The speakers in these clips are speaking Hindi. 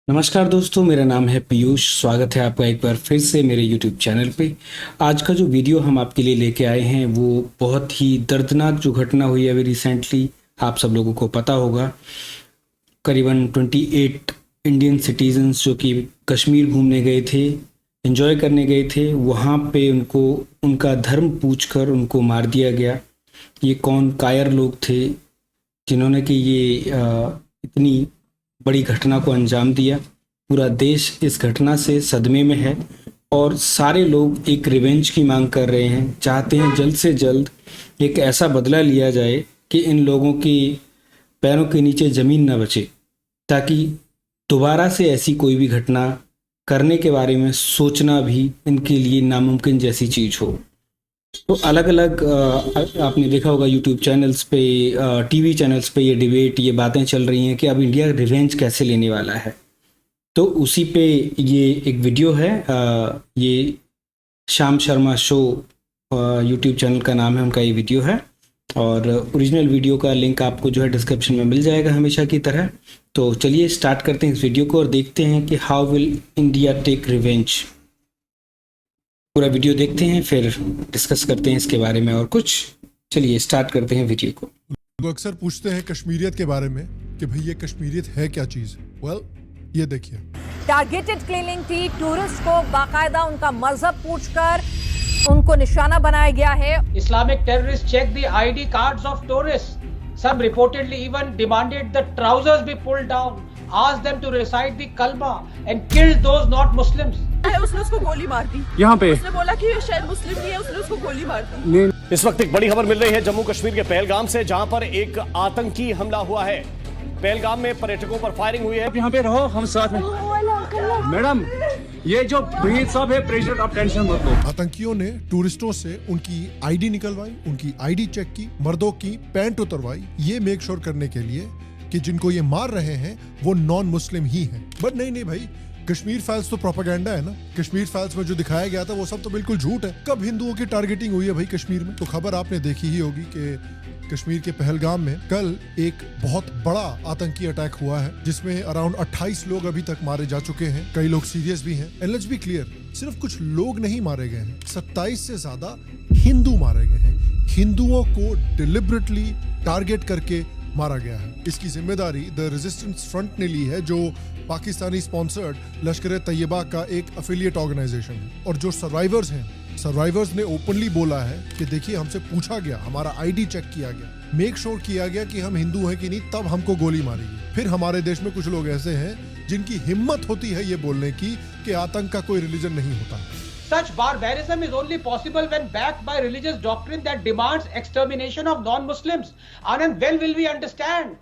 नमस्कार दोस्तों, मेरा नाम है पीयूष। स्वागत है आपका एक बार फिर से मेरे YouTube चैनल पे। आज का जो वीडियो हम आपके लिए लेके आए हैं वो बहुत ही दर्दनाक जो घटना हुई है अभी रिसेंटली, आप सब लोगों को पता होगा। करीबन 28 इंडियन सिटीजन्स जो कि कश्मीर घूमने गए थे, एंजॉय करने गए थे, वहाँ पे उनको उनका धर्म पूछकर उनको मार दिया गया। ये कौन कायर लोग थे जिन्होंने कि ये इतनी बड़ी घटना को अंजाम दिया। पूरा देश इस घटना से सदमे में है और सारे लोग एक रिवेंज की मांग कर रहे हैं, चाहते हैं जल्द से जल्द एक ऐसा बदला लिया जाए कि इन लोगों की पैरों के नीचे ज़मीन न बचे, ताकि दोबारा से ऐसी कोई भी घटना करने के बारे में सोचना भी इनके लिए नामुमकिन जैसी चीज़ हो। तो अलग अलग आपने देखा होगा यूट्यूब चैनल्स पे, टीवी चैनल्स पे ये डिबेट, ये बातें चल रही हैं कि अब इंडिया रिवेंज कैसे लेने वाला है। तो उसी पे ये एक वीडियो है, ये Shyam Sharma show YouTube channel का नाम है, उनका ये वीडियो है और ओरिजिनल वीडियो का लिंक आपको जो है डिस्क्रिप्शन में मिल जाएगा हमेशा की तरह। तो चलिए स्टार्ट करते हैं इस वीडियो को और देखते हैं कि how will India take revenge. पूरा वीडियो देखते हैं फिर डिस्कस करते हैं इसके बारे में और कुछ। चलिए स्टार्ट करते हैं वीडियो को। लोग अक्सर पूछते हैं कश्मीरियत के बारे में कि भाई ये कश्मीरियत है क्या चीज। ये देखिए, टारगेटेड क्लीनिंग थी। टूरिस्ट को बाकायदा उनका मजहब पूछकर उनको निशाना बनाया गया है। Islamic terrorists checked the ID cards of tourists. Some reportedly even demanded the trousers be pulled down, asked them to recite the kalma and killed those not Muslims. उसने उसको गोली मार दी। यहाँ पे उसने बोला कि ये शायद मुस्लिम नहीं है, उसने उसको गोली मार दी। इस वक्त एक बड़ी खबर मिल रही है जम्मू कश्मीर के पहलगाम से, जहां पर एक आतंकी हमला हुआ है। पहलगाम में पर्यटकों पर फायरिंग हुई है। आप यहाँ पे रहो, हम साथ में। मैडम, ये जो ब्रीद साहब है, प्रेशर, आप टेंशन मत लो। आतंकियों ने टूरिस्टों से उनकी आईडी निकलवाई, उनकी आईडी चेक की, मर्दों की पैंट उतरवाई, ये मेक श्योर करने के लिए कि जिनको ये मार रहे हैं वो नॉन मुस्लिम ही हैं। बट नहीं भाई, कश्मीर फाइल्स तो प्रोपेगेंडा है ना। कश्मीर फाइल्स में जो दिखाया गया था वो सब तो बिल्कुल झूठ है। कब हिंदुओं की टारगेटिंग हुई है भाई कश्मीर में? तो खबर आपने देखी ही होगी कि कश्मीर के पहलगाम में कल एक बहुत बड़ा आतंकी अटैक हुआ है, जिसमें अराउंड 28 लोग अभी तक मारे जा चुके हैं। कई लोग सीरियस भी हैं। एंड लेट्स बी क्लियर, सिर्फ कुछ लोग नहीं मारे गए हैं, 27 से ज्यादा हिंदू मारे गए हैं। हिंदुओं को डिलिबरेटली टारगेट करके मारा गया है। इसकी जिम्मेदारी द रेजिस्टेंस फ्रंट ने ली है, जो पाकिस्तानी स्पॉन्सर्ड लश्कर तैयबा का एक एफिलिएट ऑर्गेनाइजेशन है। और जो सर्वाइवर्स हैं, सर्वाइवर्स ने ओपनली बोला है कि देखिए, हमसे पूछा गया, हमारा आईडी चेक किया गया, मेक श्योर किया गया कि हम हिंदू हैं कि नहीं, तब हमको गोली मारी गई। फिर हमारे देश में कुछ लोग ऐसे हैं जिनकी हिम्मत होती है ये बोलने की कि आतंक का कोई रिलीजन नहीं होता। Such barbarism is only possible when backed by religious doctrine that demands extermination of non-Muslims. And then when will we understand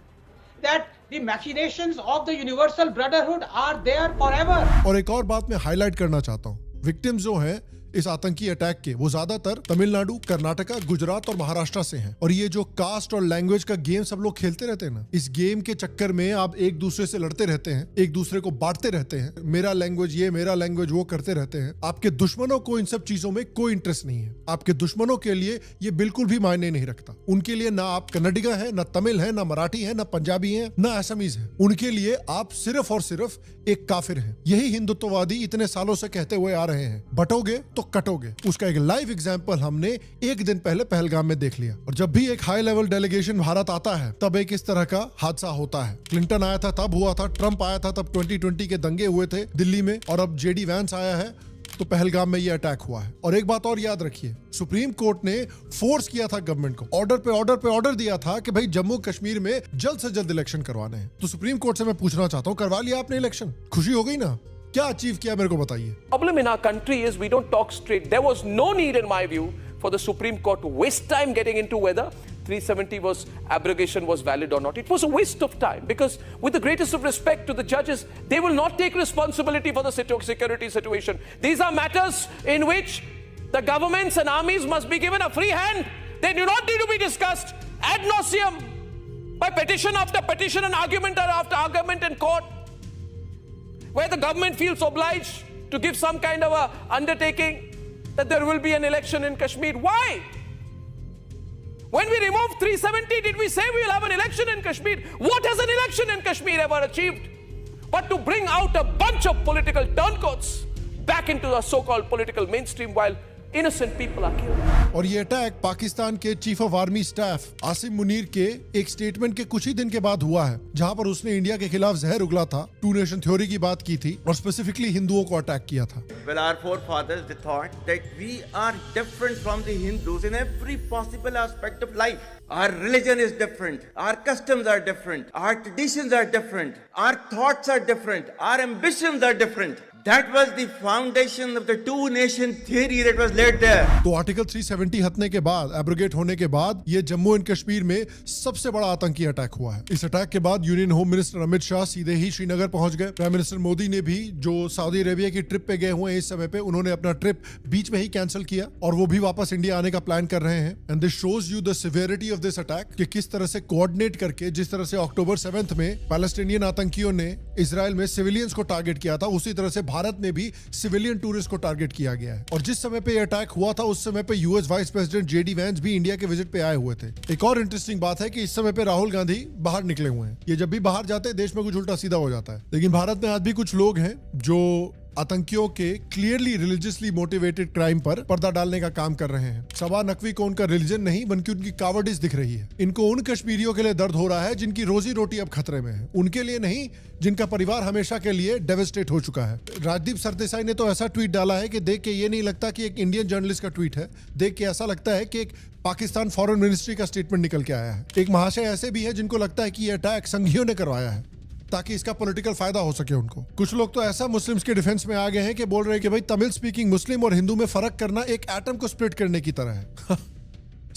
that the machinations of the universal brotherhood are there forever? और एक और बात मैं हाईलाइट करना चाहता हूँ, विक्टिम्स जो हैं इस आतंकी अटैक के, वो ज्यादातर तमिलनाडु, कर्नाटका, गुजरात और महाराष्ट्र से हैं। और ये जो कास्ट और लैंग्वेज का गेम सब लोग खेलते रहते हैं ना, इस गेम के चक्कर में आप एक दूसरे से लड़ते रहते हैं, एक दूसरे को बांटते रहते हैं, मेरा लैंग्वेज ये, मेरा लैंग्वेज वो करते रहते हैं। आपके दुश्मनों को इन सब चीजों में कोई इंटरेस्ट नहीं है। आपके दुश्मनों के लिए ये बिल्कुल भी मायने नहीं रखता। उनके लिए ना आप कन्नडिगा है, ना तमिल है, ना मराठी है, ना पंजाबी है, ना असमीज है। उनके लिए आप सिर्फ और सिर्फ एक काफिर हैं। यही हिंदुत्ववादी इतने सालों से कहते हुए आ रहे हैं, बटोगे तो कटोगे। उसका एक लाइव एग्जांपल हमने एक दिन पहले पहलगाम में देख लिया। और जब भी एक हाई लेवल डेलीगेशन भारत आता है, तब एक इस तरह का हादसा होता है। क्लिंटन आया था तब हुआ था, ट्रंप आया था तब 2020 के दंगे हुए थे दिल्ली में, और अब जेडी वैंस आया है तो पहलगाम में ये अटैक हुआ है। और एक बात और याद रखिए, सुप्रीम कोर्ट ने फोर्स किया था गवर्नमेंट को, ऑर्डर पे ऑर्डर पे ऑर्डर दिया था कि भाई जम्मू कश्मीर में जल्द से जल्द इलेक्शन करवाने हैं। तो सुप्रीम कोर्ट से मैं पूछना चाहता हूँ, करवा लिया आपने इलेक्शन? खुशी हो गई ना? क्या अचीव किया मेरे को बताइए। Problem in our country is we don't talk straight. There was no need, in my view, for the Supreme Court to waste time getting into whether 370 abrogation was valid or not. It was a waste of time, because with the greatest of respect to the judges, they will not take responsibility for the security situation. These are matters in which the governments and armies must be given a free hand. They do not need to be discussed ad nauseum by petition after petition and argument after argument in court, where the government feels obliged to give some kind of a undertaking that there will be an election in Kashmir. Why? When we removed 370, did we say we will have an election in Kashmir? What has an election in Kashmir ever achieved? but to bring out a bunch of political turncoats back into the so-called political mainstream while innocent people are killed. और ये अटैक पाकिस्तान के chief of army staff Asim Munir के एक स्टेटमेंट के कुछ ही दिन के बाद हुआ है, जहां पर उसने इंडिया के खिलाफ जहर उगला था, टू नेशन थ्योरी की बात की थी और स्पेसिफिकली हिंदुओं को अटैक किया था। Well, our forefathers, they thought that we are different from the Hindus in every possible aspect of life. Our religion is different. Our customs are different. Our traditions are different. Our thoughts are different. Our ambitions are different. That was the foundation of the two-nation theory that was laid there. तो आर्टिकल 370 हटने के बाद, एब्रोगेट होने के बाद, ये जम्मू एंड कश्मीर में सबसे बड़ा आतंकी अटैक हुआ है। इस अटैक के बाद union home minister Amit Shah सीधे ही श्रीनगर पहुंच गए। प्राइम मिनिस्टर मोदी ने भी, जो सऊदी अरेबिया की ट्रिप पे गए हुए हैं इस समय पे, उन्होंने अपना ट्रिप बीच में ही कैंसिल किया और वो भी वापस इंडिया आने का प्लान कर रहे हैं। And this shows you the severity of this attack, कि किस तरह से कोऑर्डिनेट करके, जिस तरह से अक्टूबर 7 में पैलेस्टीनियन आतंकियों ने इजराइल में सिविलियंस को टारगेट किया था, उसी तरह से भारत में भी सिविलियन टूरिस्ट को टारगेट किया गया है। और जिस समय पे यह अटैक हुआ था, उस समय पे US vice president JD Vance भी इंडिया के विजिट पे आए हुए थे। एक और इंटरेस्टिंग बात है कि इस समय पे राहुल गांधी बाहर निकले हुए हैं। ये जब भी बाहर जाते हैं देश में कुछ उल्टा सीधा हो जाता है। लेकिन भारत में आज भी कुछ लोग हैं जो आतंकियों के क्लियरली रिलीजियसली मोटिवेटेड क्राइम पर पर्दा डालने का काम कर रहे हैं। सबा नकवी को उनका रिलीजन नहीं बल्कि उनकी कावर्डिस दिख रही है। इनको उन कश्मीरियों के लिए दर्द हो रहा है जिनकी रोजी रोटी अब खतरे में है, उनके लिए नहीं जिनका परिवार हमेशा के लिए डेवेस्टेट हो चुका है। राजदीप सरदेसाई ने तो ऐसा ट्वीट डाला है कि देख के ये नहीं लगता कि एक इंडियन जर्नलिस्ट का ट्वीट है, देख के ऐसा लगता है कि एक पाकिस्तान फॉरेन मिनिस्ट्री का स्टेटमेंट निकल के आया है। एक महाशय ऐसे भी है जिनको लगता है कि ये अटैक संघियों ने करवाया है ताकि इसका पॉलिटिकल फायदा हो सके उनको। कुछ लोग तो ऐसा मुस्लिम्स के डिफेंस में आ गए हैं कि बोल रहे हैं कि भाई तमिल स्पीकिंग मुस्लिम और हिंदू में फर्क करना एक एटम को स्प्लिट करने की तरह है।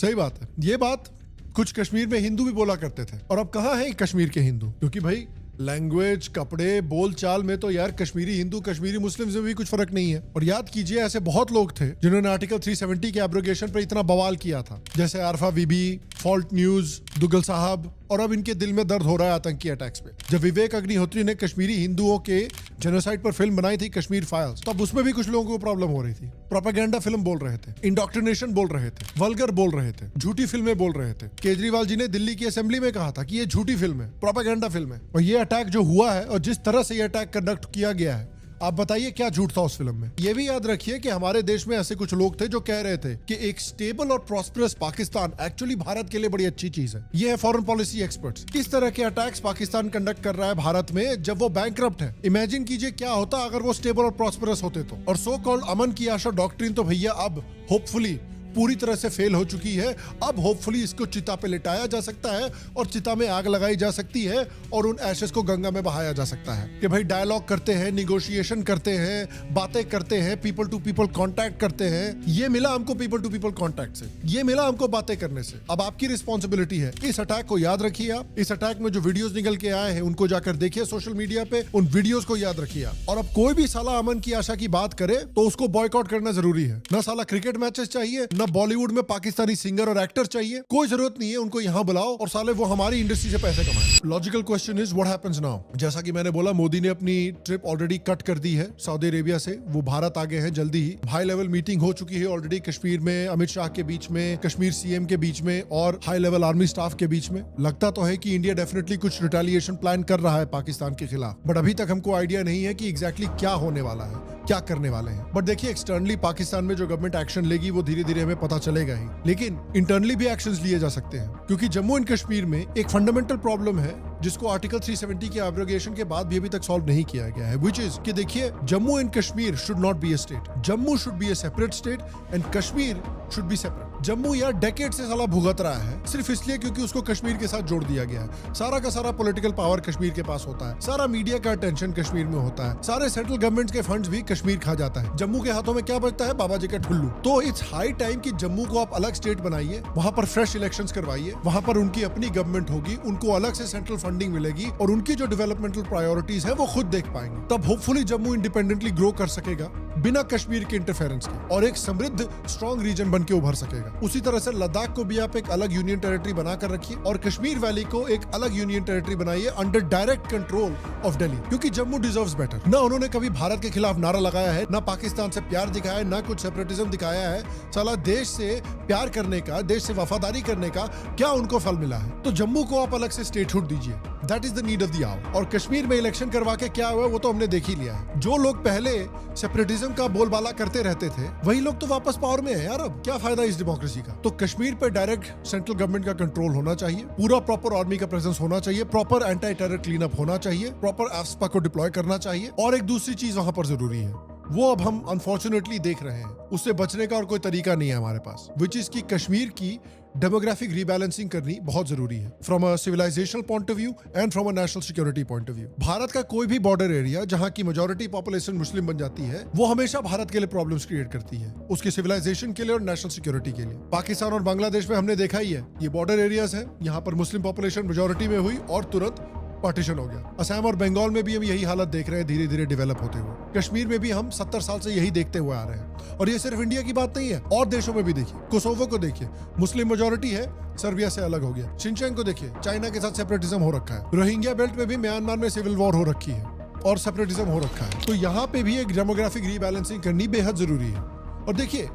सही बात है। ये बात कुछ कश्मीर में हिंदू भी बोला करते थे, और अब कहां है कश्मीर के हिंदू? क्योंकि भाई लैंग्वेज, कपड़े, बोल चाल में तो यार कश्मीरी हिंदू, कश्मीरी मुस्लिम में भी कुछ फर्क नहीं है। और याद कीजिए, ऐसे बहुत लोग थे जिन्होंने आर्टिकल 370 के एब्रोगेशन पर इतना बवाल किया था, जैसे आरफा बीबी, फॉल्ट न्यूज, दुग्गल साहब, और अब इनके दिल में दर्द हो रहा है आतंकी अटैक्स पे। जब विवेक अग्निहोत्री ने कश्मीरी हिंदुओं के जेनोसाइड पर फिल्म बनाई थी कश्मीर फाइल्स, तब उसमें भी कुछ लोगों को प्रॉब्लम हो रही थी। प्रोपेगेंडा फिल्म बोल रहे थे, इंडोक्ट्रिनेशन बोल रहे थे, वल्गर बोल रहे थे, झूठी फिल्में बोल रहे थे। केजरीवाल जी ने दिल्ली की असेंबली में कहा था कि ये झूठी फिल्म है, प्रोपेगेंडा फिल्म है। और ये अटैक जो हुआ है और जिस तरह से ये अटैक कंडक्ट किया गया है, आप बताइए क्या झूठ था उस फिल्म में? ये भी याद रखिए कि हमारे देश में ऐसे कुछ लोग थे जो कह रहे थे कि एक स्टेबल और प्रॉस्परस पाकिस्तान एक्चुअली भारत के लिए बड़ी अच्छी चीज है। ये है फॉरेन पॉलिसी एक्सपर्ट्स। इस तरह के अटैक्स पाकिस्तान कंडक्ट कर रहा है भारत में जब वो बैंकरप्ट है। इमेजिन कीजिए क्या होता अगर वो स्टेबल और प्रॉस्परस होते तो। और सो कॉल्ड अमन की आशा डॉक्ट्रिन तो भैया अब होपफुली पूरी तरह से फेल हो चुकी है। अब होपफुली इसको चिता पे लिटाया जा सकता है और चिता में आग लगाई जा सकती है और उन एशेस को गंगा में बहाया जा सकता है कि भाई डायलॉग करते हैं, निगोशिएशन करते हैं, बातें करते हैं, पीपल टू पीपल कांटेक्ट करते हैं। ये मिला हमको पीपल टू पीपल कांटेक्ट से, ये मिला हमको बातें करने से। अब आपकी रिस्पॉन्सिबिलिटी है। इस अटैक को याद रखिए आप। इस अटैक में जो वीडियोस निकल के आए हैं उनको जाकर देखिए सोशल मीडिया पे, उन वीडियोस को याद रखिए। और अब कोई भी साला अमन की आशा की बात करे तो उसको बॉयकॉट करना जरूरी है। ना साला क्रिकेट मैचेस चाहिए, ना बॉलीवुड में पाकिस्तानी सिंगर और एक्टर चाहिए। कोई जरूरत नहीं है, उनको यहाँ बुलाओ और साले वो हमारी इंडस्ट्री से पैसे कमाए। Logical question is what happens now. जैसा कि मैंने बोला, मोदी ने अपनी ट्रिप ऑलरेडी कट कर दी है सऊदी अरेबिया से। वो भारत आ गए हैं जल्दी ही। हाई लेवल मीटिंग हो चुकी है ऑलरेडी कश्मीर में, अमित शाह के बीच में, कश्मीर सीएम के बीच में और हाई लेवल आर्मी स्टाफ के बीच में। लगता तो है कि इंडिया डेफिनेटली कुछ रिटेलिएशन प्लान कर रहा है पाकिस्तान के खिलाफ, बट अभी तक हमको आइडिया नहीं है कि एग्जैक्टली क्या होने वाला है, क्या करने वाले हैं। बट देखिए, एक्सटर्नली पाकिस्तान में जो गवर्नमेंट एक्शन लेगी वो धीरे धीरे हमें पता चलेगा ही, लेकिन इंटरनली भी एक्शंस लिए जा सकते हैं। क्योंकि जम्मू एंड कश्मीर में एक फंडामेंटल प्रॉब्लम है जिसको आर्टिकल 370 के एब्रोगेशन के बाद भी अभी तक सॉल्व नहीं किया गया है, व्हिच इज कि देखिए, Jammu and Kashmir should not be a state. Jammu should be a separate state and Kashmir should be separate. Jammu यार डेकेड से साला भुगत रहा है सिर्फ इसलिए क्योंकि उसको कश्मीर के साथ जोड़ दिया गया है। सारा का सारा पॉलिटिकल पावर कश्मीर के पास होता है, सारा मीडिया का अटेंशन कश्मीर में होता है, सारे सेंट्रल गवर्नमेंट के फंड्स भी कश्मीर खा जाता है। जम्मू के हाथों में क्या बचता है? बाबा जी का ठुल्लू। तो इट्स हाई टाइम कि जम्मू को आप अलग स्टेट बनाइए, वहां पर फ्रेश इलेक्शंस करवाइए, वहां पर उनकी अपनी गवर्नमेंट होगी, उनको अलग से सेंट्रल फंडिंग मिलेगी और उनकी जो डेवलपमेंटल प्रायोरिटीज है वो खुद देख पाएंगे। तब होपफुली जम्मू इंडिपेंडेंटली ग्रो कर सकेगा बिना कश्मीर के इंटरफेरेंस के और एक समृद्ध स्ट्रॉन्ग रीजन बन के उभर सकेगा। उसी तरह से लद्दाख को भी आप एक अलग यूनियन टेरिटरी बनाकर रखिए और कश्मीर वैली को एक अलग यूनियन टेरिटरी बनाइए under direct control of Delhi, क्योंकि जम्मू डिजर्व्स बेटर। ना उन्होंने कभी भारत के खिलाफ नारा लगाया है, ना पाकिस्तान से प्यार दिखाया है, ना कुछ सेपरेटिज्म दिखाया है। साला देश से प्यार करने का, देश से वफादारी करने का क्या उनको फल मिला है? तो जम्मू को आप अलग से स्टेटहुड दीजिए चाहिए। That is the need of the hour. और कश्मीर में इलेक्शन करवा के क्या हुआ वो तो हमने देख ही लिया है। जो लोग पहले सेपरेटिज्म का बोलबाला करते रहते थे वही लोग तो वापस पावर में है यार। अब क्या फायदा इस डेमोक्रेसी का। तो कश्मीर पे डायरेक्ट सेंट्रल गवर्नमेंट का कंट्रोल होना चाहिए, पूरा प्रॉपर आर्मी का प्रेजेंस होना चाहिए, proper anti terror clean up होना चाहिए, प्रॉपर एफस्पा को डिप्लॉय करना चाहिए। और एक दूसरी चीज वहां पर जरूरी है, वो अब हम अनफॉर्चुनेटली देख रहे हैं, उससे बचने का और कोई तरीका नहीं है हमारे पास, विच इज की कश्मीर की डेमोग्राफिक रीबैलेंसिंग करनी बहुत जरूरी है from a civilisational point of view and from a national security point of view. Bharat का कोई भी बॉर्डर एरिया जहां की मेजॉरिटी पॉपुलेशन मुस्लिम बन जाती है वो हमेशा भारत के लिए प्रॉब्लम्स क्रिएट करती है, उसके सिविलाइजेशन के लिए और नेशनल सिक्योरिटी के लिए। पाकिस्तान और बांग्लादेश में हमने देखा ही है, ये बॉर्डर एरियाज है, यहाँ पर मुस्लिम पॉपुलेशन मेजॉरिटी में हुई और तुरंत पार्टीशन हो गया। असम और बंगाल में भी हम यही हालत देख रहे हैं धीरे धीरे डेवलप होते हुए। कश्मीर में भी हम 70 साल से यही देखते हुए आ रहे हैं। और ये सिर्फ इंडिया की बात नहीं है, और देशों में भी देखिए, कोसोवो को देखिए, मुस्लिम मेजॉरिटी है, सर्बिया से अलग हो गया। शिनचैंग को देखिए, चाइना के साथ सेपरेटिज्म हो रखा है। रोहिंग्या बेल्ट में भी म्यांमार में सिविल वॉर हो रखी है और सेपरेटिज्म हो रखा है। तो यहाँ पे भी एक डेमोग्राफिक रीबैलेंसिंग करनी बेहद जरूरी है। और देखिए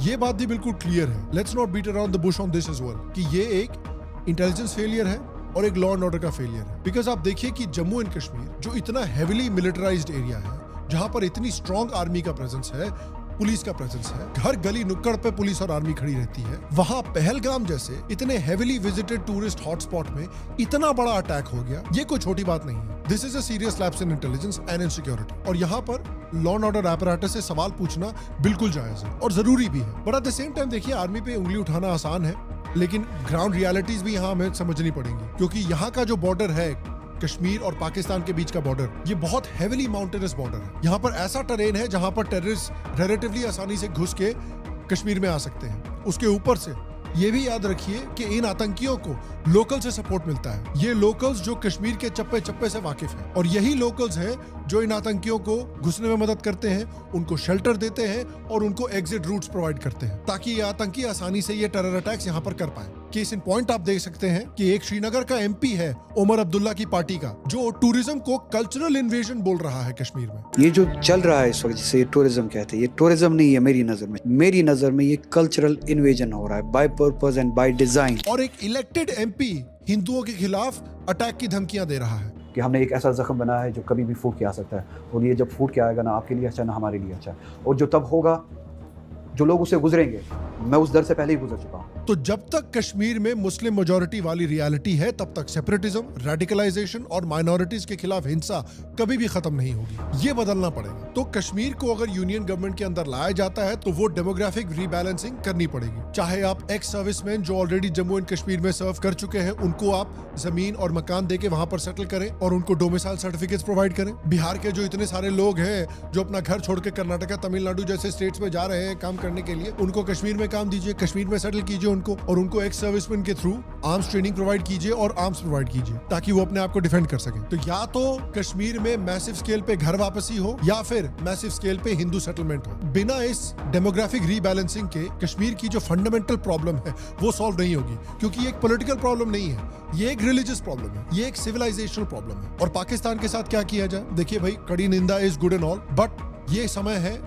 ये बात भी बिल्कुल क्लियर है, let's not beat around the bush on this as well, कि ये एक इंटेलिजेंस फेलियर है और एक लॉ एंड ऑर्डर का फेलियर है। बिकॉज आप देखिए कि जम्मू एंड कश्मीर जो इतना हेविली मिलिटराइज्ड एरिया है, जहां पर इतनी स्ट्रॉन्ग आर्मी का प्रेजेंस है, पुलिस का प्रेजेंस है, हर गली नुक्कड़ पे पुलिस और आर्मी खड़ी रहती है, वहां पहलगाम जैसे इतने हेविली विजिटेड टूरिस्ट हॉटस्पॉट में इतना बड़ा अटैक हो गया, ये कोई छोटी बात नहीं है। This is a serious lapse in intelligence and in security. और यहाँ पर लॉ एंड ऑर्डर apparatus से सवाल पूछना बिल्कुल जायज है और जरूरी भी है। But at the same time देखिए, आर्मी पे उंगली उठाना आसान है, लेकिन ग्राउंड रियलिटीज भी यहाँ हमें समझनी पड़ेंगी, क्योंकि यहाँ का जो बॉर्डर है कश्मीर और पाकिस्तान के बीच का बॉर्डर, ये बहुत हेविली माउंटेनस बॉर्डर है। यहाँ पर ऐसा टेरेन है जहाँ पर टेररिस्ट रिलेटिवली आसानी से घुस के कश्मीर में आ सकते हैं। उसके ऊपर से ये भी याद रखिए कि इन आतंकियों को लोकल से सपोर्ट मिलता है। ये लोकल्स जो कश्मीर के चप्पे चप्पे से वाकिफ हैं, और यही लोकल्स हैं जो इन आतंकियों को घुसने में मदद करते हैं, उनको शेल्टर देते हैं और उनको एग्जिट रूट्स प्रोवाइड करते हैं, ताकि ये आतंकी आसानी से ये टेरर अटैक्स यहाँ पर कर पाए। केस इन पॉइंट आप देख सकते हैं कि एक श्रीनगर का MP है उमर अब्दुल्ला की पार्टी का, जो टूरिज्म को कल्चरल इन्वेजन बोल रहा है कश्मीर में। ये जो चल रहा है इस वक्त, जिसे टूरिज्म कहते हैं, ये टूरिज्म नहीं है मेरी नजर में ये कल्चरल इन्वेजन हो रहा है by purpose and by design. और एक इलेक्टेड MP हिंदुओं के खिलाफ अटैक की धमकियां दे रहा है कि हमने एक ऐसा जख्म बनाया है जो कभी भी फूट के आ सकता है, और ये जब फूट के आएगा ना आपके लिए अच्छा ना हमारे लिए अच्छा, और जो तब होगा जो लोग उसे गुजरेंगे, मैं उस दर से पहले ही गुजर चुका हूं। तो जब तक कश्मीर में मुस्लिम मेजॉरिटी वाली रियलिटी है, तब तक सेपरेटिज्म, रेडिकलाइजेशन और माइनॉरिटीज के खिलाफ हिंसा कभी भी खत्म नहीं होगी। ये बदलना पड़ेगा। तो कश्मीर को अगर यूनियन गवर्नमेंट के अंदर लाया जाता है तो वो डेमोग्राफिक रीबैलेंसिंग करनी पड़ेगी। चाहे आप एक्स सर्विसमैन जो ऑलरेडी जम्मू एंड कश्मीर में सर्व कर चुके हैं, उनको आप जमीन और मकान देके वहां पर सेटल करें और उनको डोमिसाइल सर्टिफिकेट्स प्रोवाइड करें। बिहार के जो इतने सारे लोग हैं जो अपना घर छोड़ के कर्नाटका, तमिलनाडु जैसे स्टेट्स में जा रहे हैं काम करने के लिए, उनको कश्मीर में काम दीजिए, कश्मीर में सेटल कीजिए उनको, और उनको एक्स सर्विसमैन के थ्रू आर्म्स ट्रेनिंग प्रोवाइड कीजिए और आर्म्स प्रोवाइड कीजिए, ताकि वो अपने आप को डिफेंड कर सके। तो या तो कश्मीर में मैसिव स्केल पे घर वापसी हो, या फिर मैसिव स्केल पे हिंदू सेटलमेंट हो। बिना इस डेमोग्राफिक रीबैलेंसिंग के कश्मीर की जो फंडामेंटल प्रॉब्लम है वो सॉल्व नहीं होगी, क्योंकि ये एक पॉलिटिकल प्रॉब्लम नहीं है, ये एक रिलीजियस प्रॉब्लम है, ये एक सिविलाइजेशनल प्रॉब्लम है। और पाकिस्तान के साथ क्या किया जाए, देखिए भाई, कड़ी निंदा is good and all, but ये समय है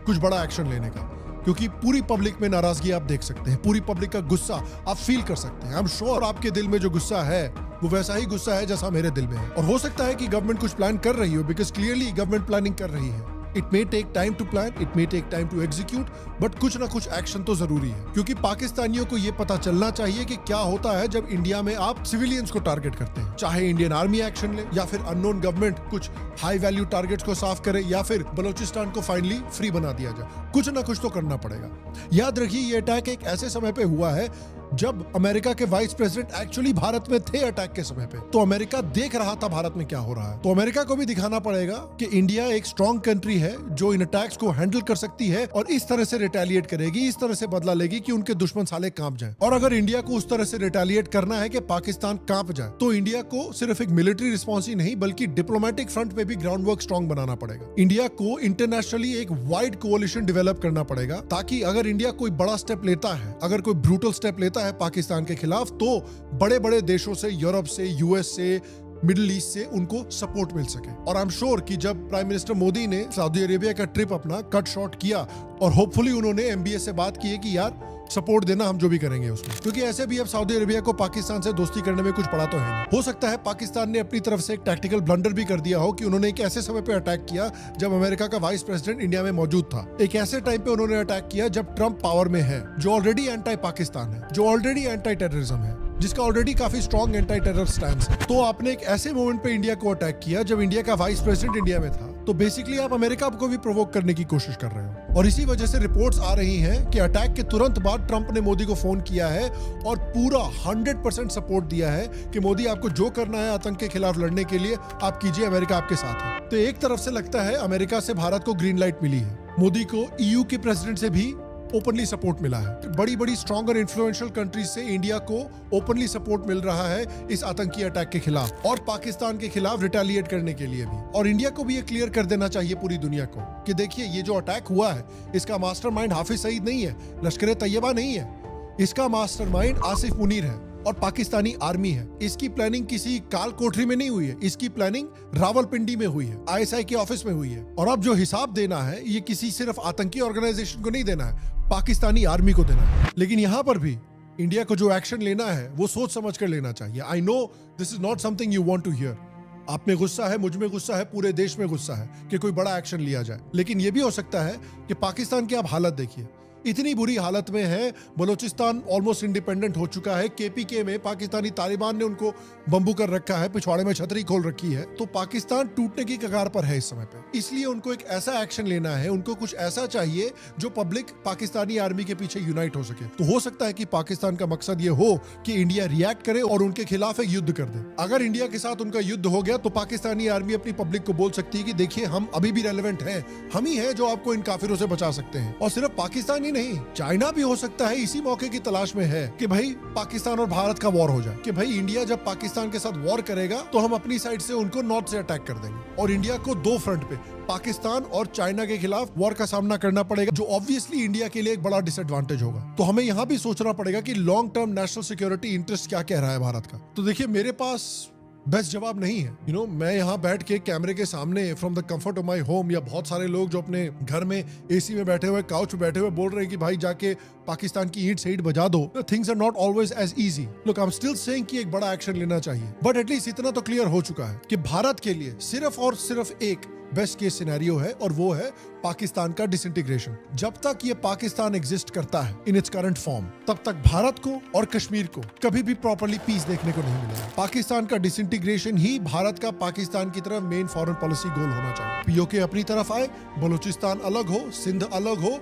कुछ बड़ा एक्शन लेने का, क्योंकि पूरी पब्लिक में नाराजगी आप देख सकते हैं, पूरी पब्लिक का गुस्सा आप फील कर सकते हैं। आई एम श्योर आपके दिल में जो गुस्सा है वो वैसा ही गुस्सा है जैसा मेरे दिल में है। और हो सकता है कि गवर्नमेंट कुछ प्लान कर रही हो, बिकॉज क्लियरली गवर्नमेंट प्लानिंग कर रही है। It may take time to plan, it may take time to execute, but कुछ ना कुछ एक्शन तो जरूरी है, क्योंकि पाकिस्तानियों को ये पता चलना चाहिए कि क्या होता है जब इंडिया में आप सिविलियंस को टारगेट करते हैं। चाहे इंडियन आर्मी एक्शन ले, या फिर अननोन गवर्नमेंट कुछ हाई वैल्यू टारगेट्स को साफ करे, या फिर बलोचिस्तान को फाइनली फ्री बना दिया जाए। कुछ ना कुछ तो करना पड़ेगा। याद रखिए, ये अटैक एक ऐसे समय पे हुआ है जब अमेरिका के वाइस प्रेसिडेंट एक्चुअली भारत में थे अटैक के समय पे, तो अमेरिका देख रहा था भारत में क्या हो रहा है। तो अमेरिका को भी दिखाना पड़ेगा कि इंडिया एक स्ट्रॉन्ग कंट्री है जो इन अटैक्स को हैंडल कर सकती है और इस तरह से रिटेलिएट करेगी, इस तरह से बदला लेगी कि उनके दुश्मन साले कांप जाएं। और अगर इंडिया को उस तरह से रिटेलिएट करना है कि पाकिस्तान कांप जाए, तो इंडिया को सिर्फ एक मिलिट्री रिस्पॉन्स ही नहीं बल्कि डिप्लोमेटिक फ्रंट पे भी ग्राउंड वर्क स्ट्रॉन्ग बनाना पड़ेगा। इंडिया को इंटरनेशनली एक वाइड कोalition डेवलप करना पड़ेगा, ताकि अगर इंडिया कोई बड़ा स्टेप लेता है, अगर कोई ब्रूटल स्टेप लेता है पाकिस्तान के खिलाफ, तो बड़े बड़े देशों से, यूरोप से, US से, मिडिल ईस्ट से उनको सपोर्ट मिल सके। और आई एम श्योर कि जब प्राइम मिनिस्टर मोदी ने सऊदी अरेबिया का ट्रिप अपना कट शॉर्ट किया और होपफुली उन्होंने MBS से बात की है कि यार सपोर्ट देना, हम जो भी करेंगे उसमें, क्योंकि ऐसे भी अब सऊदी अरेबिया को पाकिस्तान से दोस्ती करने में कुछ पड़ा तो है नहीं। हो सकता है पाकिस्तान ने अपनी तरफ से एक टैक्टिकल ब्लंडर भी कर दिया हो कि उन्होंने एक ऐसे समय पे अटैक किया जब अमेरिका का वाइस प्रेसिडेंट इंडिया में मौजूद था। एक ऐसे टाइम पे उन्होंने अटैक किया जब ट्रंप पावर में है, जो ऑलरेडी एंटी पाकिस्तान है, जो ऑलरेडी एंटी टेररिज्म है, जिसका ऑलरेडी काफी स्ट्रॉन्ग एंटी टेरर स्टैंड है। तो आपने एक ऐसे मोमेंट पे इंडिया को अटैक किया जब इंडिया का वाइस प्रेसिडेंट इंडिया में था, तो बेसिकली आप अमेरिका को भी प्रोवोक करने की कोशिश कर रहे हो। और इसी वजह से रिपोर्ट्स आ रही हैं कि अटैक के तुरंत बाद ट्रंप ने मोदी को फोन किया है और पूरा 100% सपोर्ट दिया है कि मोदी आपको जो करना है आतंक के खिलाफ लड़ने के लिए आप कीजिए, अमेरिका आपके साथ है। तो एक तरफ से लगता है अमेरिका से भारत को ग्रीन लाइट मिली है, मोदी को ईयू के प्रेसिडेंट से भी ओपनली सपोर्ट मिला है, बड़ी बड़ी स्ट्रॉन्ग और इन्फ्लुएंशियल कंट्रीज से इंडिया को ओपनली सपोर्ट मिल रहा है इस आतंकी अटैक के खिलाफ और पाकिस्तान के खिलाफ रिटेलिएट करने के लिए भी। और इंडिया को भी ये क्लियर कर देना चाहिए पूरी दुनिया को कि देखिए ये जो अटैक हुआ है इसका मास्टरमाइंड हाफिज सईद नहीं है, लश्कर तैयबा नहीं है, इसका मास्टरमाइंड आसिफ मुनीर है और पाकिस्तानी आर्मी है। इसकी प्लानिंग किसी काल कोठरी में नहीं हुई है, इसकी प्लानिंग रावलपिंडी में हुई है, आईएसआई के ऑफिस में हुई है। और अब जो हिसाब देना है ये किसी सिर्फ आतंकी ऑर्गेनाइजेशन को नहीं देना है, पाकिस्तानी आर्मी को देना है। लेकिन यहाँ पर भी इंडिया को जो एक्शन लेना है वो सोच समझ कर लेना चाहिए। I know this is not something you want to hear. आप में गुस्सा है, मुझ में गुस्सा है, पूरे देश में गुस्सा है कि कोई बड़ा एक्शन लिया जाए, लेकिन ये भी हो सकता है कि पाकिस्तान की आप हालत देखिए, इतनी बुरी हालत में है। बलूचिस्तान ऑलमोस्ट इंडिपेंडेंट हो चुका है, केपीके में पाकिस्तानी तालिबान ने उनको बंबू कर रखा है, पिछवाड़े में छतरी खोल रखी है। तो पाकिस्तान टूटने की कगार पर है इस समय पे, इसलिए उनको एक ऐसा एक्शन लेना है, उनको कुछ ऐसा चाहिए जो पब्लिक पाकिस्तानी आर्मी के पीछे यूनाइट हो सके। तो हो सकता है कि पाकिस्तान का मकसद ये हो कि इंडिया रिएक्ट करे और उनके खिलाफ एक युद्ध कर दे। अगर इंडिया के साथ उनका युद्ध हो गया तो पाकिस्तानी आर्मी अपनी पब्लिक को बोल सकती है कि देखिए हम अभी भी रेलेवेंट हैं, हम ही हैं जो आपको इन काफिरों से बचा सकते हैं। और सिर्फ पाकिस्तान ही नहीं, चाइना भी हो सकता है इसी मौके की तलाश में है कि भाई पाकिस्तान और भारत का वॉर हो जाए, कि भाई इंडिया जब पाकिस्तान के साथ वॉर करेगा तो हम अपनी साइड से उनको नॉर्थ से अटैक कर देंगे और इंडिया को दो फ्रंट पे पाकिस्तान और चाइना के खिलाफ वॉर का सामना करना पड़ेगा, जो ऑब्वियसली इंडिया के लिए एक बड़ा डिसएडवांटेज होगा। तो हमें यहाँ भी सोचना पड़ेगा कि long term national security interest क्या कह रहा है भारत का। तो देखिए मेरे पास बेस्ट जवाब नहीं है। मैं यहाँ बैठ के कैमरे के सामने from the comfort of my home, या बहुत सारे लोग जो अपने घर में एसी में बैठे हुए, काउच पे बैठे हुए बोल रहे हैं कि भाई जाके पाकिस्तान की ईंट से ईंट बजा दो। Things are not always as easy. Look I am still saying कि एक बड़ा एक्शन लेना चाहिए, बट एटलीस्ट इतना तो क्लियर हो चुका है कि भारत के लिए सिर्फ और सिर्फ एक बेस्ट केस सिनेरियो है और वो है पाकिस्तान का डिसइंटीग्रेशन। जब तक ये पाकिस्तान एग्जिस्ट करता है इन इट्स करंट फॉर्म, तब तक भारत को और कश्मीर को कभी भी प्रॉपर्ली पीस देखने को नहीं मिलेगा। पाकिस्तान का डिसइंटीग्रेशन ही भारत का पाकिस्तान की तरफ मेन फॉरेन पॉलिसी गोल होना चाहिए। पीओके अपनी तरफ आए, बलूचिस्तान अलग हो, सिंध अलग हो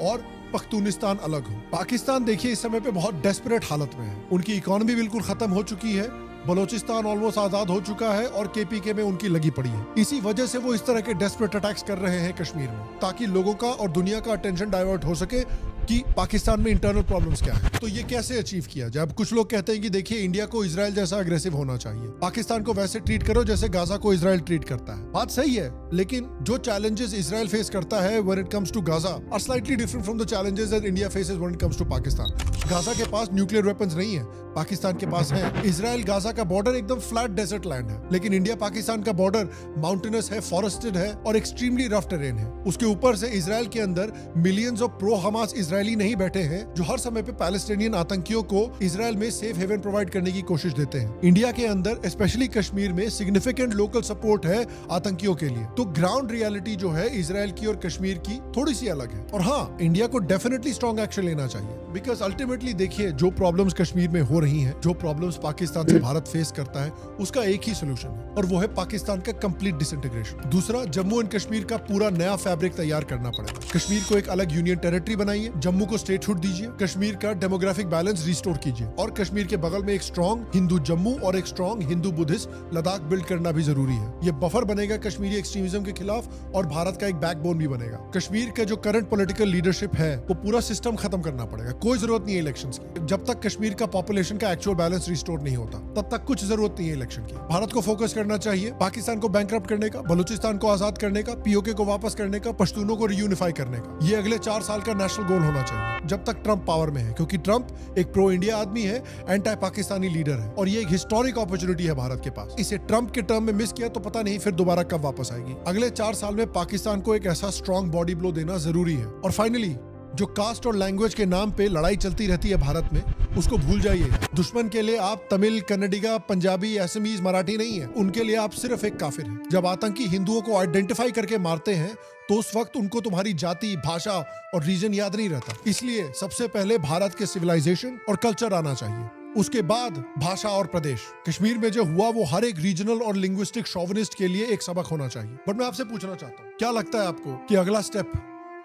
और पख्तूनिस्तान अलग हो। पाकिस्तान देखिए इस समय पे बहुत डेस्परेट हालत में है, उनकी इकोनॉमी बिल्कुल खत्म हो चुकी है, बलूचिस्तान ऑलमोस्ट आजाद हो चुका है और केपीके में उनकी लगी पड़ी है। इसी वजह से वो इस तरह के डेस्परेट अटैक्स कर रहे हैं कश्मीर में, ताकि लोगों का और दुनिया का अटेंशन डाइवर्ट हो सके कि पाकिस्तान में इंटरनल प्रॉब्लम्स क्या है। तो ये कैसे अचीव किया जाए? अब कुछ लोग कहते हैं कि देखिए इंडिया को इजराइल जैसा अग्रेसिव होना चाहिए, पाकिस्तान को वैसे ट्रीट करो जैसे गाजा को इजराइल ट्रीट करता है। बात सही है, लेकिन जो चैलेंजेस इजराइल फेस करता है when it comes to Gaza are slightly different from the challenges that India faces when it comes to Pakistan. Gaza के पास न्यूक्लियर वेपन्स नहीं है, पाकिस्तान के पास है। इजराइल गाजा का बॉर्डर एकदम फ्लैट डेजर्ट लैंड है, लेकिन इंडिया पाकिस्तान का बॉर्डर माउंटेनस है, फॉरेस्टेड है और एक्सट्रीमली रफ टेरेन है। उसके ऊपर से इजराइल के अंदर millions of pro Hamas Israeli नहीं बैठे हैं जो हर समय पे पैलेस्टीनियन आतंकियों को इजराइल में सेफ हेवन प्रोवाइड करने की कोशिश देते हैं। इंडिया के अंदर स्पेशली कश्मीर में सिग्निफिकेंट लोकल सपोर्ट है आतंकियों के लिए। तो ग्राउंड रियलिटी जो है इजराइल की और कश्मीर की थोड़ी सी अलग है। और हाँ, इंडिया को डेफिनेटली स्ट्रॉन्ग एक्शन लेना चाहिए, बिकॉज अल्टीमेटली देखिए जो प्रॉब्लम्स कश्मीर में हो रही हैं, जो प्रॉब्लम्स पाकिस्तान से भारत फेस करता है, उसका एक ही सोल्यूशन है और वो है पाकिस्तान का कंप्लीट डिसइंटीग्रेशन। दूसरा, जम्मू एंड कश्मीर का पूरा नया फैब्रिक तैयार करना पड़ेगा। कश्मीर को एक अलग यूनियन टेरिटरी बनाइए, जम्मू को स्टेटहुड दीजिए, कश्मीर का डेमोग्राफिक बैलेंस रिस्टोर कीजिए और कश्मीर के बगल में एक स्ट्रॉन्ग हिंदू जम्मू और एक strong Hindu Buddhist Ladakh build करना भी जरूरी है। ये बफर बनेगा कश्मीरी एक्सट्रीमिज्म के खिलाफ और भारत का एक बैकबोन भी बनेगा। कश्मीर का जो करंट पॉलिटिकल लीडरशिप है वो पूरा सिस्टम खत्म करना पड़ेगा। कोई जरूरत नहीं है इलेक्शंस की। जब तक कश्मीर का पॉपुलेशन का एक्चुअल बैलेंस रिस्टोर नहीं होता तब तक कुछ जरूरत नहीं है इलेक्शन की। भारत को फोकस करना चाहिए पाकिस्तान को बैंकरप्ट करने का, बलूचिस्तान को आजाद करने का, पीओके को वापस करने का, पश्तूनों को रियूनिफाई करने का। ये अगले 4 साल का नेशनल गोल होना चाहिए जब तक ट्रंप पावर में है, क्योंकि ट्रंप एक प्रो इंडिया आदमी है, एंटी पाकिस्तानी लीडर है और ये एक हिस्टोरिक अपॉर्चुनिटी है भारत के पास। इसे ट्रंप के टर्म में मिस किया तो पता नहीं फिर दोबारा कब वापस आएगी। अगले 4 साल में पाकिस्तान को एक ऐसा स्ट्रॉन्ग बॉडी ब्लो देना जरूरी है। और फाइनली जो कास्ट और लैंग्वेज के नाम पे लड़ाई चलती रहती है भारत में, उसको भूल जाइए। दुश्मन के लिए आप तमिल, कन्नडिगा, पंजाबी, असमीज, मराठी नहीं है, उनके लिए आप सिर्फ एक काफिर हैं। जब आतंकी हिंदुओं को आइडेंटिफाई करके मारते हैं तो उस वक्त उनको तुम्हारी जाति, भाषा और रीजन याद नहीं रहता। इसलिए सबसे पहले भारत के सिविलाइजेशन और कल्चर आना चाहिए, उसके बाद भाषा और प्रदेश। कश्मीर में जो हुआ वो हर एक रीजनल और लिंग्विस्टिक शोविनिस्ट के लिए एक सबक होना चाहिए। बट मैं आपसे पूछना चाहता हूँ, क्या लगता है आपको कि अगला स्टेप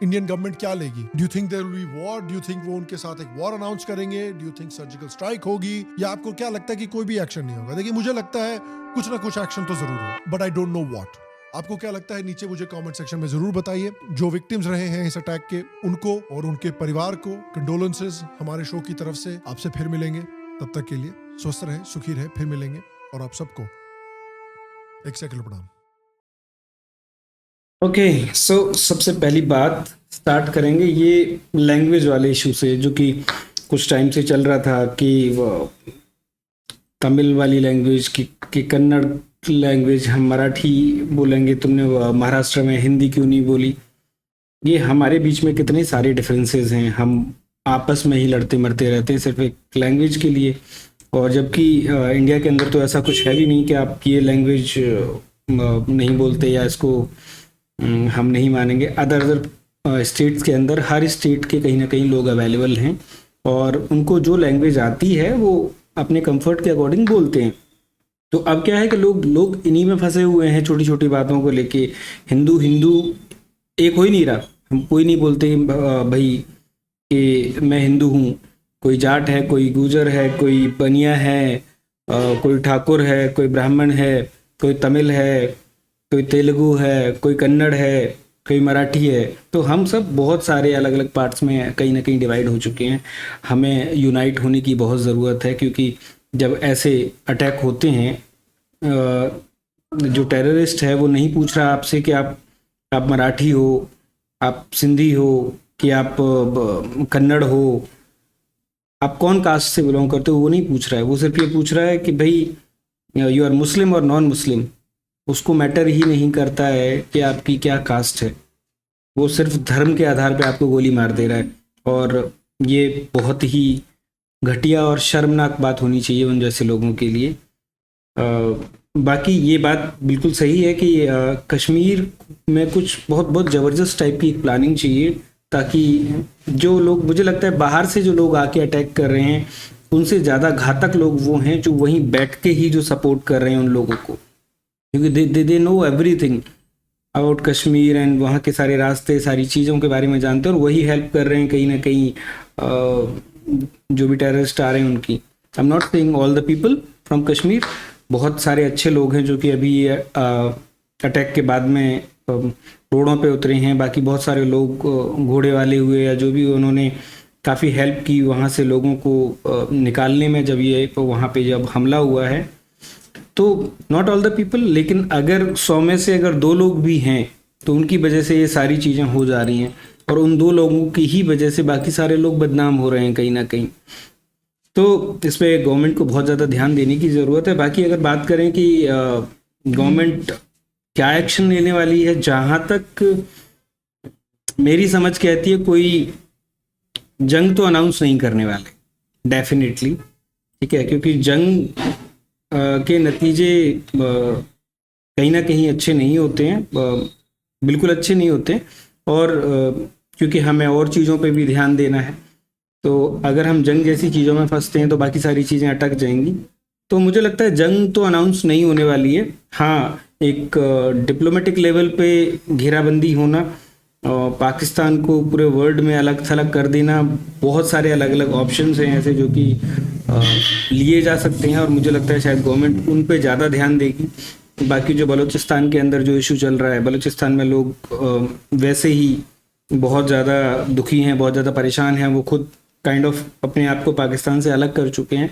इंडियन गवर्नमेंट क्या लेगी? Do you think there will be war? Do you think वो उनके साथ एक वॉर अनाउंस करेंगे? Do you think surgical strike होगी? या आपको क्या लगता है कि कोई भी एक्शन नहीं होगा? देखिए, मुझे लगता है कुछ ना कुछ एक्शन तो जरूर हो, but I don't know what. आपको क्या लगता है? नीचे मुझे कमेंट सेक्शन में जरूर बताइए। जो विक्टिम्स रहे हैं इस अटैक के, उनको और उनके परिवार को कंडोलेंसेस हमारे शो की तरफ से। आपसे फिर मिलेंगे, तब तक के लिए स्वस्थ रहें, सुखी रहें, फिर मिलेंगे। और आप सबको एक सेकंड प्रणाम। ओके, सो सबसे पहली बात स्टार्ट करेंगे ये लैंग्वेज वाले इशू से, जो कि कुछ टाइम से चल रहा था कि तमिल वाली लैंग्वेज की कन्नड़ लैंग्वेज, हम मराठी बोलेंगे, तुमने महाराष्ट्र में हिंदी क्यों नहीं बोली। ये हमारे बीच में कितने सारे डिफरेंसेस हैं, हम आपस में ही लड़ते मरते रहते हैं सिर्फ एक लैंग्वेज के लिए। और जबकि इंडिया के अंदर तो ऐसा कुछ है भी नहीं कि आप ये लैंग्वेज नहीं बोलते या इसको हम नहीं मानेंगे। अदर स्टेट्स के अंदर हर स्टेट के कहीं ना कहीं लोग अवेलेबल हैं और उनको जो लैंग्वेज आती है वो अपने कंफर्ट के अकॉर्डिंग बोलते हैं। तो अब क्या है कि लोग इन्हीं में फंसे हुए हैं, छोटी छोटी बातों को लेके। हिंदू एक हो ही नहीं रहा, हम कोई नहीं बोलते भाई कि मैं हिंदू हूँ। कोई जाट है, कोई गुजर है, कोई बनिया है, कोई ठाकुर है, कोई ब्राह्मण है, कोई तमिल है, कोई तेलुगु है, कोई कन्नड़ है, कोई मराठी है। तो हम सब बहुत सारे अलग अलग पार्ट्स में कहीं ना कहीं डिवाइड हो चुके हैं। हमें यूनाइट होने की बहुत ज़रूरत है, क्योंकि जब ऐसे अटैक होते हैं, जो टेररिस्ट है वो नहीं पूछ रहा आपसे कि आप मराठी हो, आप सिंधी हो, कि आप कन्नड़ हो, आप कौन कास्ट से बिलोंग करते हो, वो नहीं पूछ रहा है। वो सिर्फ ये पूछ रहा है कि भाई यू आर मुस्लिम और नॉन मुस्लिम। उसको मैटर ही नहीं करता है कि आपकी क्या कास्ट है, वो सिर्फ धर्म के आधार पे आपको गोली मार दे रहा है। और ये बहुत ही घटिया और शर्मनाक बात होनी चाहिए उन जैसे लोगों के लिए। बाकी ये बात बिल्कुल सही है कि कश्मीर में कुछ बहुत ज़बरदस्त टाइप की प्लानिंग चाहिए, ताकि जो लोग, मुझे लगता है बाहर से जो लोग आके अटैक कर रहे हैं उनसे ज़्यादा घातक लोग वो हैं जो वहीं बैठ के ही जो सपोर्ट कर रहे हैं उन लोगों को, क्योंकि they know everything about Kashmir and वहाँ के सारे रास्ते, सारी चीज़ों के बारे में जानते हैं और वही हेल्प कर रहे हैं कहीं ना कहीं जो भी टेररिस्ट आ रहे हैं उनकी। I am not saying all the people from Kashmir, बहुत सारे अच्छे लोग हैं जो कि अभी अटैक के बाद में रोडों पे उतरे हैं। बाकी बहुत सारे लोग घोड़े वाले हुए या जो भी, उन्होंने काफ़ी हेल्प की वहाँ से लोगों को निकालने में। जब ये वहाँ पे जब हमला हुआ है तो नॉट ऑल द पीपल, लेकिन अगर 100 में से अगर 2 लोग भी हैं तो उनकी वजह से ये सारी चीज़ें हो जा रही हैं और उन 2 लोगों की ही वजह से बाकी सारे लोग बदनाम हो रहे हैं कहीं ना कहीं। तो इस पर गवर्नमेंट को बहुत ज़्यादा ध्यान देने की ज़रूरत है। बाकी अगर बात करें कि गवर्नमेंट क्या एक्शन लेने वाली है, जहाँ तक मेरी समझ कहती है कोई जंग तो अनाउंस नहीं करने वाले डेफिनेटली, ठीक है, क्योंकि जंग के नतीजे कहीं ना कहीं अच्छे नहीं होते हैं, बिल्कुल अच्छे नहीं होते। और क्योंकि हमें और चीज़ों पे भी ध्यान देना है, तो अगर हम जंग जैसी चीज़ों में फंसते हैं तो बाकी सारी चीज़ें अटक जाएंगी। तो मुझे लगता है जंग तो अनाउंस नहीं होने वाली है। हाँ, एक डिप्लोमेटिक लेवल पे घेराबंदी होना, पाकिस्तान को पूरे वर्ल्ड में अलग थलग कर देना, बहुत सारे अलग अलग ऑप्शंस हैं ऐसे जो कि लिए जा सकते हैं और मुझे लगता है शायद गवर्नमेंट उन पे ज़्यादा ध्यान देगी। बाकी जो बलूचिस्तान के अंदर जो इशू चल रहा है, बलूचिस्तान में लोग वैसे ही बहुत ज़्यादा दुखी हैं, बहुत ज़्यादा परेशान हैं, वो खुद काइंड ऑफ अपने आप को पाकिस्तान से अलग कर चुके हैं।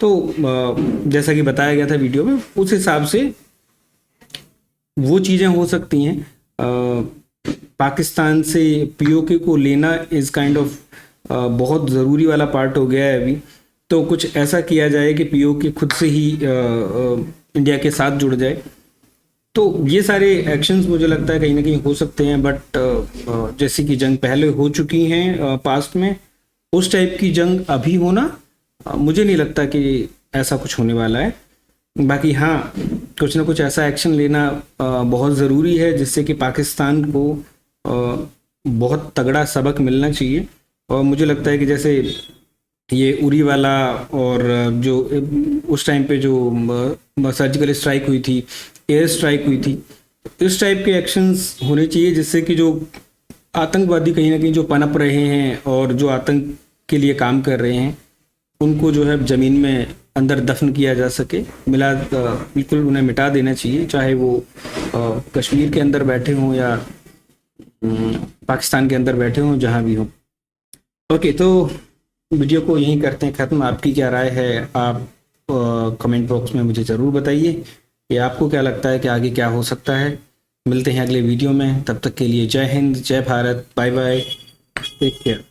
तो जैसा कि बताया गया था वीडियो में, उस हिसाब से वो चीज़ें हो सकती हैं। पाकिस्तान से पीओके को लेना इज़ काइंड ऑफ बहुत ज़रूरी वाला पार्ट हो गया है अभी। तो कुछ ऐसा किया जाए कि पीओके खुद से ही इंडिया के साथ जुड़ जाए। तो ये सारे एक्शंस मुझे लगता है कहीं ना कहीं हो सकते हैं, बट जैसे कि जंग पहले हो चुकी हैं पास्ट में, उस टाइप की जंग अभी होना मुझे नहीं लगता कि ऐसा कुछ होने वाला है। बाकी हाँ, कुछ ना कुछ ऐसा एक्शन लेना बहुत ज़रूरी है जिससे कि पाकिस्तान को बहुत तगड़ा सबक मिलना चाहिए। और मुझे लगता है कि जैसे ये उरी वाला और जो उस टाइम पे जो सर्जिकल स्ट्राइक हुई थी, एयर स्ट्राइक हुई थी, इस टाइप के एक्शंस होने चाहिए जिससे कि जो आतंकवादी कहीं ना कहीं जो पनप रहे हैं और जो आतंक के लिए काम कर रहे हैं उनको जो है ज़मीन में अंदर दफन किया जा सके, बिल्कुल उन्हें मिटा देना चाहिए, चाहे वो कश्मीर के अंदर बैठे हों या पाकिस्तान के अंदर बैठे हों, जहाँ भी हों। ओके, तो वीडियो को यहीं करते हैं ख़त्म। आपकी क्या राय है आप कमेंट बॉक्स में मुझे ज़रूर बताइए कि आपको क्या लगता है कि आगे क्या हो सकता है। मिलते हैं अगले वीडियो में, तब तक के लिए जय हिंद, जय Bharat, bye bye, take care.